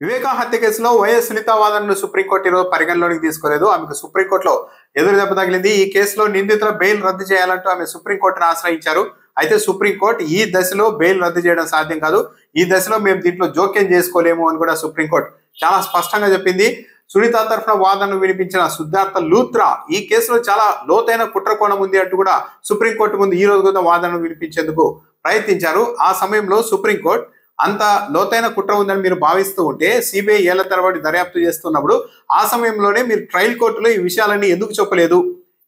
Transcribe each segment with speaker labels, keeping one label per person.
Speaker 1: వివేకా హత్య కేసులో వైఎస్ సునీత వాదనను సుప్రీంకోర్టు ఈరోజు పరిగణలోకి తీసుకోలేదు. ఆమెకు సుప్రీంకోర్టులో ఎదురు దెబ్బ తగిలింది. ఈ కేసులో నిందితుల బెయిల్ రద్దు చేయాలంటూ ఆమె సుప్రీంకోర్టును ఆశ్రయించారు. అయితే సుప్రీంకోర్టు ఈ దశలో బెయిల్ రద్దు చేయడం సాధ్యం కాదు, ఈ దశలో మేము దీంట్లో జోక్యం చేసుకోలేము అని కూడా సుప్రీంకోర్టు చాలా స్పష్టంగా చెప్పింది. సునీత తరఫున వాదనను వినిపించిన సిద్ధార్థ లూత్రా ఈ కేసులో చాలా లోతైన కుట్రకోణం ఉంది అంటూ కూడా సుప్రీంకోర్టు ముందు ఈ రోజు కూడా వాదనను వినిపించేందుకు ప్రయత్నించారు. ఆ సమయంలో సుప్రీంకోర్టు అంత లోతైన కుట్ర ఉందని మీరు భావిస్తూ ఉంటే సిబిఐ ఏళ్ల తరబడి దర్యాప్తు చేస్తున్నప్పుడు ఆ సమయంలోనే మీరు ట్రయల్ కోర్టులో ఈ విషయాలన్నీ ఎందుకు చెప్పలేదు?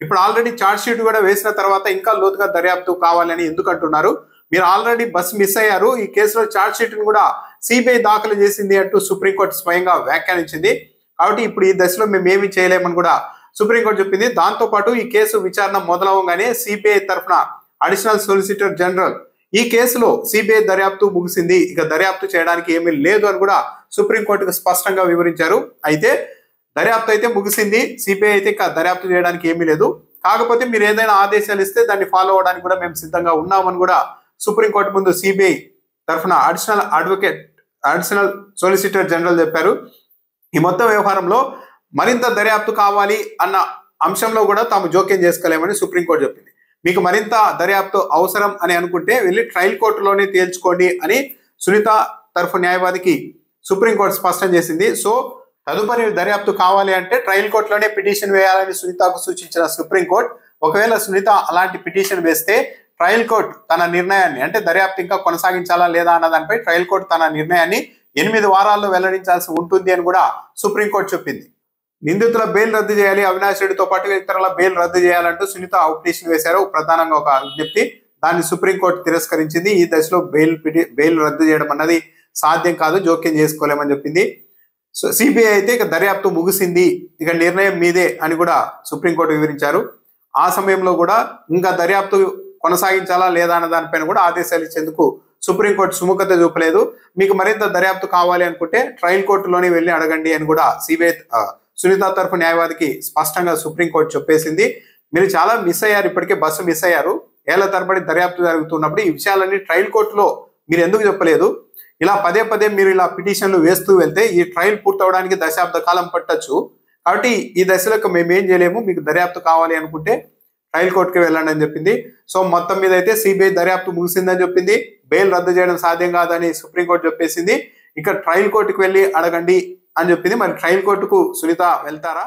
Speaker 1: ఇప్పుడు ఆల్రెడీ ఛార్జ్ షీట్ కూడా వేసిన తర్వాత ఇంకా లోతుగా దర్యాప్తు కావాలని ఎందుకు అంటున్నారు? మీరు ఆల్రెడీ బస్ మిస్ అయ్యారు, ఈ కేసులో ఛార్జ్ షీట్ ను కూడా సిబిఐ దాఖలు చేసింది అంటూ సుప్రీంకోర్టు స్వయంగా వ్యాఖ్యానించింది. కాబట్టి ఇప్పుడు ఈ దశలో మేము ఏమి చేయలేమని కూడా సుప్రీంకోర్టు చెప్పింది. దాంతో పాటు ఈ కేసు విచారణ మొదలవగానే సిబిఐ తరఫున అడిషనల్ సొలిసిటర్ జనరల్ ఈ కేసులో సిబిఐ దర్యాప్తు ముగిసింది, ఇక దర్యాప్తు చేయడానికి ఏమీ లేదు అని కూడా సుప్రీంకోర్టుకు స్పష్టంగా వివరించారు. అయితే దర్యాప్తు అయితే ముగిసింది, సిబిఐ అయితే ఇక దర్యాప్తు చేయడానికి ఏమీ లేదు, కాకపోతే మీరు ఏదైనా ఆదేశాలు ఇస్తే దాన్ని ఫాలో అవడానికి కూడా మేము సిద్ధంగా ఉన్నామని కూడా సుప్రీంకోర్టు ముందు సిబిఐ తరఫున అడిషనల్ సొలిసిటర్ జనరల్ చెప్పారు. ఈ మొత్తం వ్యవహారంలో మరింత దర్యాప్తు కావాలి అన్న అంశంలో కూడా తాము జోక్యం చేసుకోలేమని సుప్రీంకోర్టు చెప్పింది. మీకు మరింత దర్యాప్తు అవసరం అని అనుకుంటే వెళ్ళి ట్రయల్ కోర్టులోనే తేల్చుకోండి అని సునీత తరఫు న్యాయవాదికి సుప్రీంకోర్టు స్పష్టం చేసింది. సో తదుపరి దర్యాప్తు కావాలి అంటే ట్రయల్ కోర్టులోనే పిటిషన్ వేయాలని సునీతకు సూచించిన సుప్రీంకోర్టు ఒకవేళ సునీత అలాంటి పిటిషన్ వేస్తే ట్రయల్ కోర్టు తన నిర్ణయాన్ని, అంటే దర్యాప్తు ఇంకా కొనసాగించాలా లేదా అన్న దానిపై ట్రయల్ కోర్టు తన నిర్ణయాన్ని 8 వారాల్లో వెల్లడించాల్సి ఉంటుంది అని కూడా సుప్రీంకోర్టు చెప్పింది. నిందితుల బెయిల్ రద్దు చేయాలి, అవినాష్ రెడ్డితో పాటు ఇతరుల బెయిల్ రద్దు చేయాలంటూ సునీత పిటిషన్ వేశారు. ప్రధానంగా ఒక విజ్ఞప్తి, దాన్ని సుప్రీంకోర్టు తిరస్కరించింది. ఈ దశలో బెయిల్ రద్దు చేయడం అన్నది సాధ్యం కాదు, జోక్యం చేసుకోలేమని చెప్పింది. సో సిబిఐ అయితే ఇక దర్యాప్తు ముగిసింది, ఇక నిర్ణయం మీదే అని కూడా సుప్రీంకోర్టు వివరించారు. ఆ సమయంలో కూడా ఇంకా దర్యాప్తు కొనసాగించాలా లేదా అన్న దానిపైన కూడా ఆదేశాలు ఇచ్చేందుకు సుప్రీంకోర్టు సుముఖత చూపలేదు. మీకు మరింత దర్యాప్తు కావాలి అనుకుంటే ట్రయల్ కోర్టులోనే వెళ్ళి అడగండి అని కూడా సిబిఐ సునీత తరఫు న్యాయవాదికి స్పష్టంగా సుప్రీంకోర్టు చెప్పేసింది. మీరు చాలా మిస్ అయ్యారు, ఇప్పటికే బస్సు మిస్ అయ్యారు, ఏళ్ల తరబడి దర్యాప్తు జరుగుతున్నప్పుడు ఈ విషయాలన్నీ ట్రయల్ కోర్టులో మీరు ఎందుకు చెప్పలేదు? ఇలా పదే పదే మీరు ఇలా పిటిషన్లు వేస్తూ వెళ్తే ఈ ట్రయల్ పూర్తవడానికి దశాబ్ద కాలం పట్టొచ్చు, కాబట్టి ఈ దశలో మేమేం చేయలేము, మీకు దర్యాప్తు కావాలి అనుకుంటే ట్రయల్ కోర్టుకి వెళ్ళండి అని చెప్పింది. సో మొత్తం మీద అయితే సిబిఐ దర్యాప్తు ముగిసిందని చెప్పింది, బెయిల్ రద్దు చేయడం సాధ్యం కాదని సుప్రీంకోర్టు చెప్పేసింది. ఇక ట్రయల్ కోర్టుకు వెళ్ళి అడగండి అని చెప్పింది. మరి ట్రయల్ కోర్టుకు సునీత వెళ్తారా?